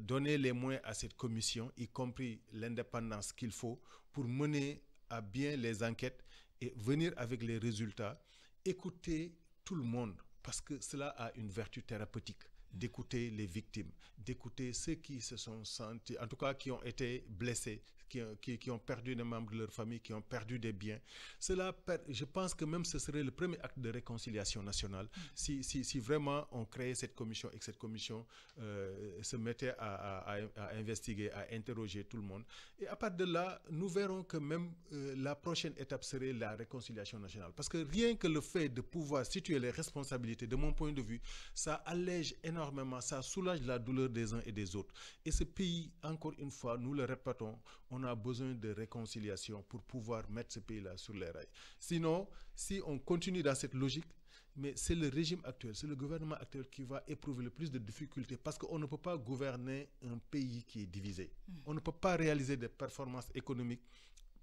donner les moyens à cette commission, y compris l'indépendance qu'il faut pour mener à bien les enquêtes et venir avec les résultats, écouter tout le monde. Parce que cela a une vertu thérapeutique, d'écouter les victimes, d'écouter ceux qui se sont sentis, en tout cas qui ont été blessés, qui ont perdu des membres de leur famille, qui ont perdu des biens. Cela, je pense que même ce serait le premier acte de réconciliation nationale si vraiment on créait cette commission et que cette commission se mettait à investiguer, à interroger tout le monde. Et à partir de là, nous verrons que même la prochaine étape serait la réconciliation nationale. Parce que rien que le fait de pouvoir situer les responsabilités, de mon point de vue, ça allège énormément, ça soulage la douleur des uns et des autres. Et ce pays, encore une fois, nous le répétons, on a besoin de réconciliation pour pouvoir mettre ce pays-là sur les rails. Sinon, si on continue dans cette logique, mais c'est le régime actuel, c'est le gouvernement actuel qui va éprouver le plus de difficultés parce qu'on ne peut pas gouverner un pays qui est divisé. On ne peut pas réaliser des performances économiques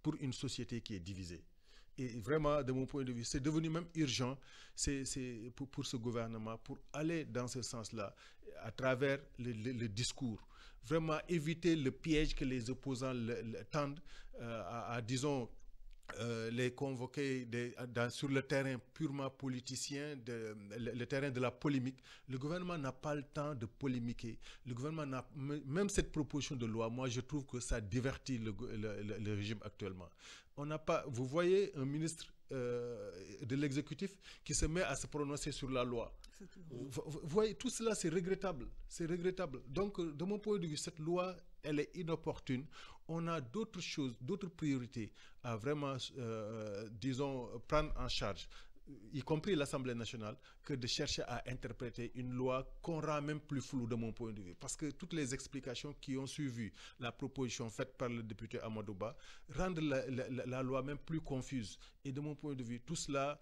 pour une société qui est divisée. Et vraiment, de mon point de vue, c'est devenu même urgent pour ce gouvernement, pour aller dans ce sens-là, à travers le discours. Vraiment éviter le piège que les opposants tendent disons, les convoquer sur le terrain purement politicien, le terrain de la polémique. Le gouvernement n'a pas le temps de polémiquer. Le gouvernement même cette proposition de loi, moi je trouve que ça divertit le régime actuellement. On n'a pas, vous voyez un ministre de l'exécutif qui se met à se prononcer sur la loi. Vous voyez, tout cela, c'est regrettable. C'est regrettable. Donc, de mon point de vue, cette loi, elle est inopportune. On a d'autres choses, d'autres priorités à vraiment, disons, prendre en charge, y compris l'Assemblée nationale, que de chercher à interpréter une loi qu'on rend même plus floue de mon point de vue. Parce que toutes les explications qui ont suivi la proposition faite par le député Amadou Ba rendent la loi même plus confuse. Et de mon point de vue, tout cela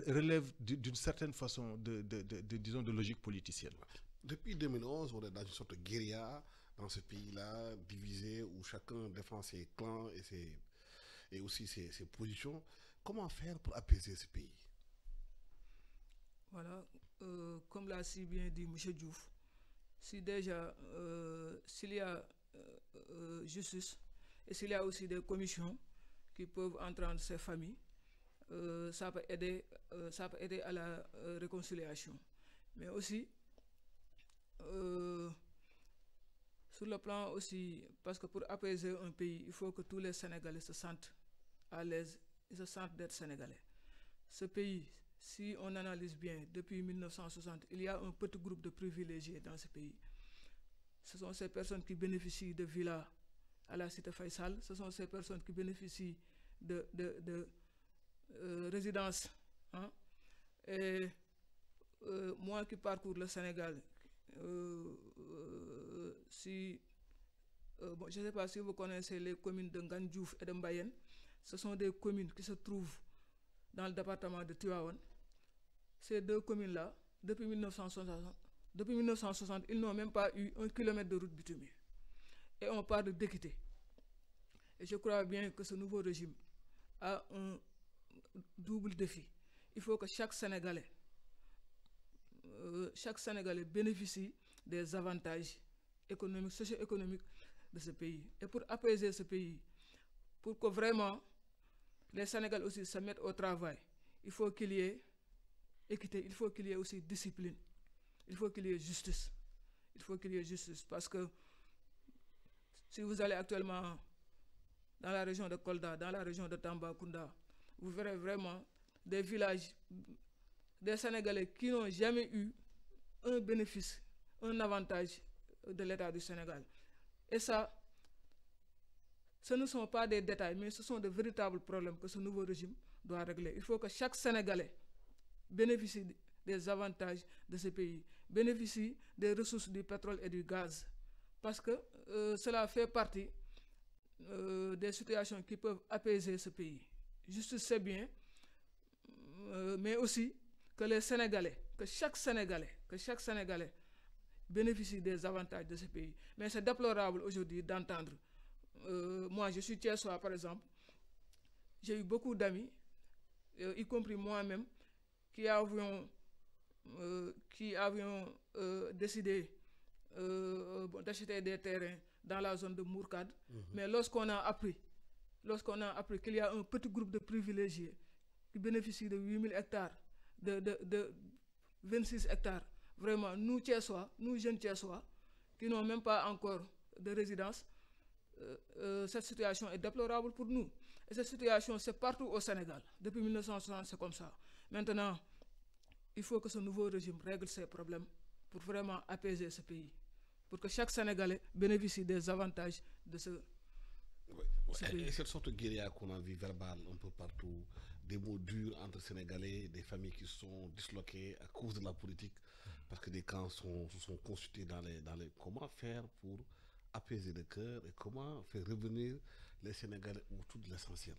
relève d'une certaine façon disons, de logique politicienne. Depuis 2011, on est dans une sorte de guérilla dans ce pays-là, divisé, où chacun défend ses clans et aussi ses positions. Comment faire pour apaiser ce pays? Voilà, comme l'a si bien dit M. Diouf, si déjà, s'il y a justice et s'il y a aussi des commissions qui peuvent entendre ces familles, ça peut aider à la réconciliation. Mais aussi, sur le plan aussi, parce que pour apaiser un pays, il faut que tous les Sénégalais se sentent à l'aise, ils se sentent d'être Sénégalais. Ce pays, si on analyse bien, depuis 1960, il y a un petit groupe de privilégiés dans ce pays. Ce sont ces personnes qui bénéficient de villas à la cité Faisal, ce sont ces personnes qui bénéficient de résidences. Hein? Et moi qui parcours le Sénégal, bon, je ne sais pas si vous connaissez les communes de Ngandjouf et de Mbayenne. Ce sont des communes qui se trouvent dans le département de Tivaouane. Ces deux communes-là, depuis 1960, ils n'ont même pas eu 1 kilomètre de route bitumée. Et on parle d'équité. Et je crois bien que ce nouveau régime a un double défi. Il faut que chaque Sénégalais bénéficie des avantages économiques, socio-économiques de ce pays. Et pour apaiser ce pays, pour que vraiment les Sénégalais aussi se mettent au travail, il faut qu'il y ait équité, il faut qu'il y ait aussi discipline, il faut qu'il y ait justice. Il faut qu'il y ait justice parce que si vous allez actuellement dans la région de Kolda, dans la région de Tambacounda, vous verrez vraiment des villages, des Sénégalais qui n'ont jamais eu un bénéfice, un avantage de l'État du Sénégal. Et ça, ce ne sont pas des détails, mais ce sont de véritables problèmes que ce nouveau régime doit régler. Il faut que chaque Sénégalais bénéficie des avantages de ce pays, bénéficie des ressources du pétrole et du gaz, parce que cela fait partie des situations qui peuvent apaiser ce pays. Justice, c'est bien, mais aussi que les Sénégalais, que chaque Sénégalais bénéficie des avantages de ce pays. Mais c'est déplorable aujourd'hui d'entendre. Moi, je suis thiessois, par exemple. J'ai eu beaucoup d'amis, y compris moi-même, qui avions décidé d'acheter des terrains dans la zone de Mourkad. Mais lorsqu'on a appris qu'il y a un petit groupe de privilégiés qui bénéficient de 8000 hectares, de 26 hectares, vraiment, nous Thiessois, nous jeunes Thiessois, qui n'ont même pas encore de résidence, cette situation est déplorable pour nous. Et cette situation, c'est partout au Sénégal. Depuis 1960, c'est comme ça. Maintenant, il faut que ce nouveau régime règle ces problèmes pour vraiment apaiser ce pays. Pour que chaque Sénégalais bénéficie des avantages de ce pays. Et cette sorte de guérilla qu'on a vu verbale un peu partout, des mots durs entre Sénégalais, des familles qui sont disloquées à cause de la politique, parce que des camps se sont constitués dans les... Comment faire pour apaiser le cœur et comment faire revenir les Sénégalais autour de l'essentiel?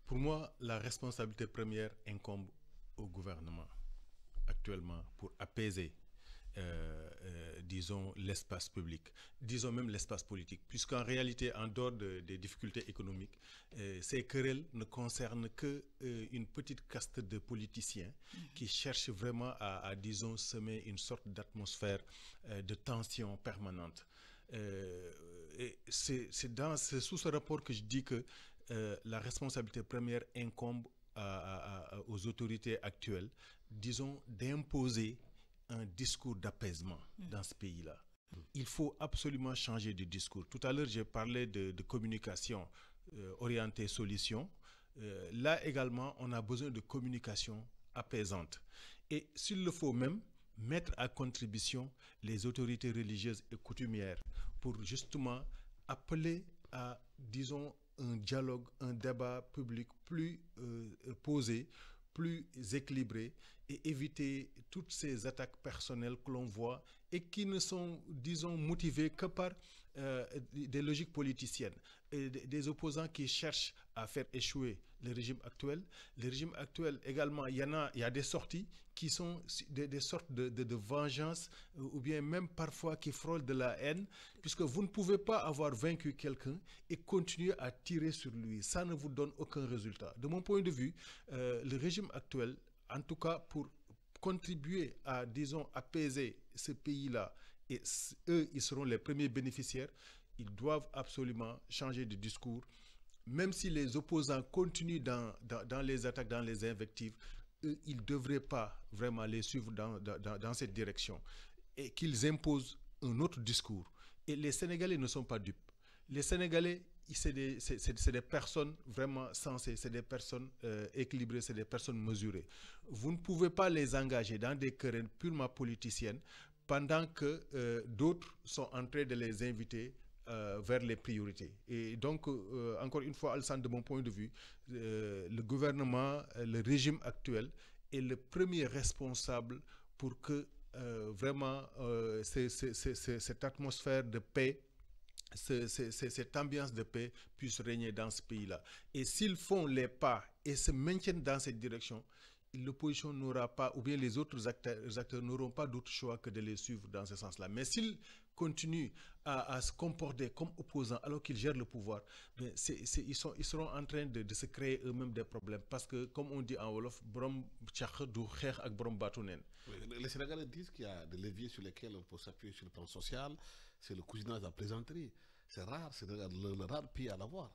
Pour moi, la responsabilité première incombe au gouvernement actuellement pour apaiser, disons, l'espace public, disons même l'espace politique, puisqu'en réalité, en dehors des difficultés économiques, ces querelles ne concernent qu'une petite caste de politiciens qui cherchent vraiment à, disons, semer une sorte d'atmosphère de tension permanente. Et c'est sous ce rapport que je dis que la responsabilité première incombe aux autorités actuelles, disons, d'imposer un discours d'apaisement dans ce pays-là. Il faut absolument changer de discours. Tout à l'heure, j'ai parlé de communication orientée solution. là également, on a besoin de communication apaisante. Et s'il le faut même, mettre à contribution les autorités religieuses et coutumières pour justement appeler à, disons, un dialogue, un débat public plus posé, plus équilibré et éviter toutes ces attaques personnelles que l'on voit et qui ne sont, disons, motivées que par des logiques politiciennes et des opposants qui cherchent à faire échouer le régime actuel. Le régime actuel également, il y a des sorties qui sont des sortes de vengeance ou bien même parfois qui frôlent de la haine, puisque vous ne pouvez pas avoir vaincu quelqu'un et continuer à tirer sur lui. Ça ne vous donne aucun résultat. De mon point de vue, le régime actuel, en tout cas pour contribuer à, disons, apaiser ce pays-là, et eux, ils seront les premiers bénéficiaires, ils doivent absolument changer de discours. Même si les opposants continuent dans les attaques, dans les invectives, eux, ils ne devraient pas vraiment les suivre dans cette direction et qu'ils imposent un autre discours. Et les Sénégalais ne sont pas dupes. Les Sénégalais, c'est des personnes vraiment sensées, c'est des personnes équilibrées, c'est des personnes mesurées. Vous ne pouvez pas les engager dans des querelles purement politiciennes pendant que d'autres sont en train de les inviter vers les priorités. Et donc, encore une fois, Alassane, de mon point de vue, le gouvernement, le régime actuel est le premier responsable pour que vraiment cette atmosphère de paix, cette ambiance de paix puisse régner dans ce pays-là. Et s'ils font les pas et se maintiennent dans cette direction, l'opposition n'aura pas, ou bien les autres acteurs n'auront pas d'autre choix que de les suivre dans ce sens-là. Mais s'ils continuent à se comporter comme opposants alors qu'ils gèrent le pouvoir, ben ils seront en train de se créer eux-mêmes des problèmes. Parce que, comme on dit en Wolof, les Sénégalais disent qu'il y a des leviers sur lesquels on peut s'appuyer sur le plan social. C'est le cousinage, la plaisanterie. C'est rare, c'est le rare pays à l'avoir.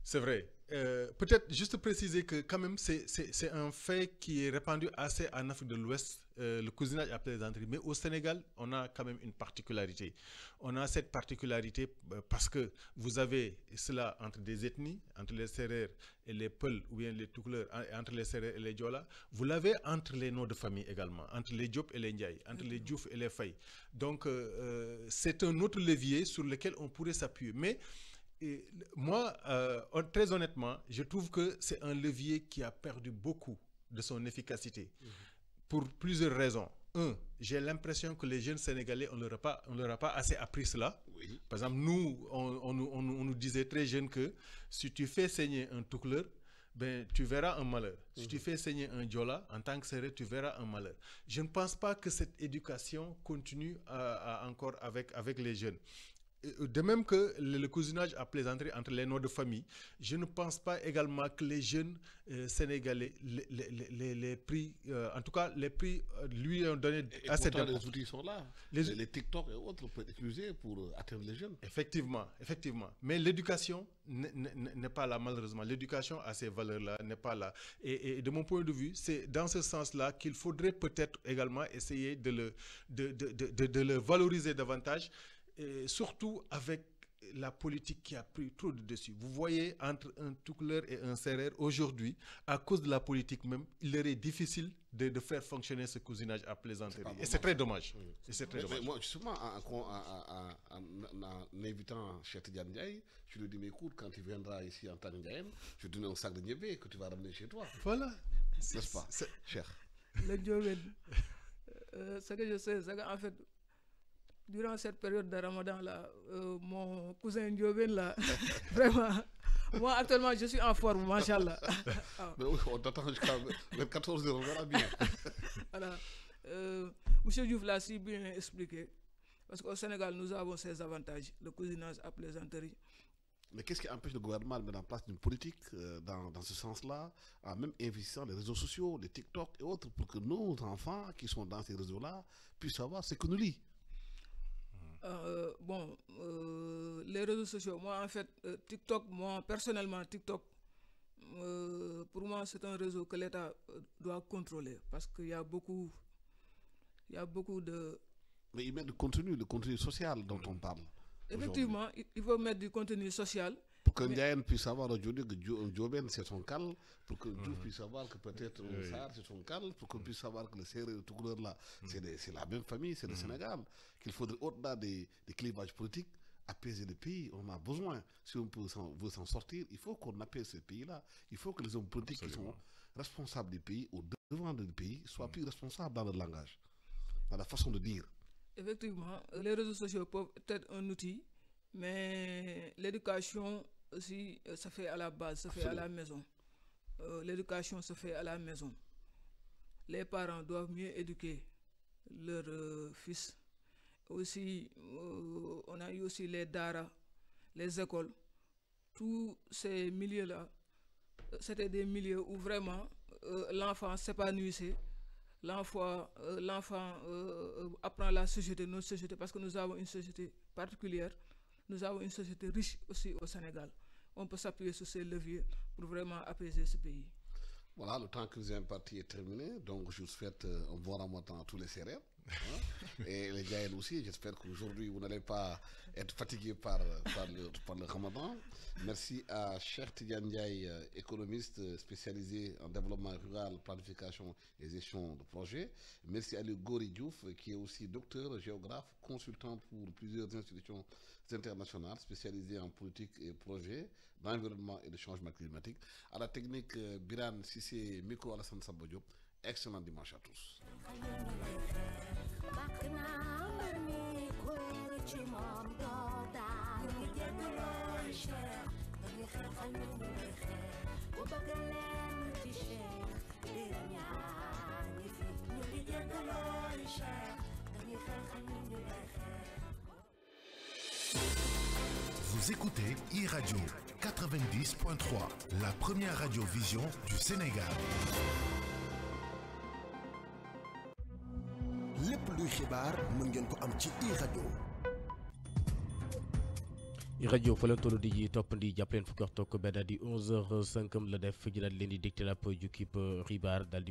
C'est vrai. Peut-être juste préciser que quand même c'est un fait qui est répandu assez en Afrique de l'Ouest, le cousinage à plaisanterie. Mais au Sénégal, on a quand même une particularité. On a cette particularité parce que vous avez cela entre des ethnies, entre les Sérères et les Peuls ou bien les Toucouleurs, entre les Sérères et les Diola. Vous l'avez entre les noms de famille également, entre les Diop et les Ndiaye, entre les Diouf et les Faye. Donc c'est un autre levier sur lequel on pourrait s'appuyer. Mais et moi, très honnêtement, je trouve que c'est un levier qui a perdu beaucoup de son efficacité pour plusieurs raisons. Un, j'ai l'impression que les jeunes Sénégalais, on ne leur a pas assez appris cela. Oui. Par exemple, nous, on nous disait très jeunes que si tu fais saigner un Toucouleur, ben, tu verras un malheur. Si tu fais saigner un Diola, en tant que Sérère, tu verras un malheur. Je ne pense pas que cette éducation continue encore avec les jeunes. De même que le cousinage à plaisanterie entre les noms de famille, je ne pense pas également que les jeunes Sénégalais les prix, en tout cas les prix lui ont donné assez d'importance. Les outils sont là. Les TikTok et autres peuvent être utilisés pour atteindre les jeunes. Effectivement. Mais l'éducation n'est pas là, malheureusement. L'éducation à ces valeurs-là n'est pas là. Et de mon point de vue, c'est dans ce sens-là qu'il faudrait peut-être également essayer de le valoriser davantage. Et surtout avec la politique qui a pris trop de dessus. Vous voyez, entre un Toucouleur et un Sérère, aujourd'hui, à cause de la politique même, il leur est difficile de faire fonctionner ce cousinage à plaisanterie. Et c'est très dommage. Oui. Et c'est très dommage. Mais moi, justement, en invitant Cheikh Tidiane Ndiaye, je lui dis, mais écoute, quand tu viendras ici en tant qu'Indienne, je te donne un sac de niébé que tu vas ramener chez toi. Voilà. N'est-ce pas, cher? Le Diobène, ce que je sais, c'est qu'en fait, durant cette période de Ramadan là, mon cousin Diobène là, vraiment, moi actuellement je suis en forme, machallah. Mais oui, on t'attend jusqu'à 14 heures, on verra bien. Voilà. Monsieur Diouf l'a si bien expliqué, parce qu'au Sénégal nous avons ces avantages, le cousinage à plaisanterie. Mais qu'est-ce qui empêche le gouvernement de mettre en place une politique dans ce sens-là, en même investissant les réseaux sociaux, les TikTok et autres, pour que nos enfants qui sont dans ces réseaux-là puissent savoir ce que nous lit? Les réseaux sociaux, moi en fait, TikTok, moi personnellement, TikTok, pour moi c'est un réseau que l'État doit contrôler parce qu'il y a beaucoup de... Mais il met le contenu social dont on parle. Effectivement, il faut mettre du contenu social. que Ndiaye puisse savoir aujourd'hui que Dioben c'est son cal, pour que Diouf puisse savoir que peut-être Sarr c'est son cal, pour qu'on puisse savoir que le Sérère et le Toucouleur là, c'est la même famille, c'est le Sénégal, qu'il faudrait au-delà des clivages politiques apaiser le pays. On a besoin, si on veut s'en sortir, il faut qu'on apaise ce pays-là. Il faut que les hommes politiques qui sont responsables du pays, au devant du pays, soient plus responsables dans leur langage, dans la façon de dire. Effectivement, les réseaux sociaux peuvent être un outil, mais l'éducation aussi, ça fait à la base, ça fait à la maison. L'éducation se fait à la maison. Les parents doivent mieux éduquer leurs fils. Aussi, on a eu aussi les daara, les écoles. Tous ces milieux-là, c'était des milieux où vraiment l'enfant s'épanouissait. L'enfant apprend la société, notre société, parce que nous avons une société particulière. Nous avons une société riche aussi au Sénégal. On peut s'appuyer sur ces leviers pour vraiment apaiser ce pays. Voilà, le temps que vous avez imparti est terminé. Donc, je vous souhaite un bon ramadan à tous les Sérères. Hein? Et les Djaïens aussi. J'espère qu'aujourd'hui, vous n'allez pas être fatigués par le ramadan. Merci à Cheikh Tidiane Ndiaye, économiste spécialisé en développement rural, planification et gestion de projets. Merci à Gori Diouf, qui est aussi docteur, géographe, consultant pour plusieurs institutions internationales spécialisées en politique et projets d'environnement et de changement climatique. À la technique, Biran Sissé, Miko Alassane Sabodjo. Excellent dimanche à tous. Vous écoutez e-Radio 90.3, la première radio-vision du Sénégal. lépp luy xibaar mën ngeen ko am ci e-radio. e-radio fa leen tollu di toppandi jàpp leen fukki waxtu ak benn di 11h05 la def ji daal leen di dégtal ab jukkib xibaar daal di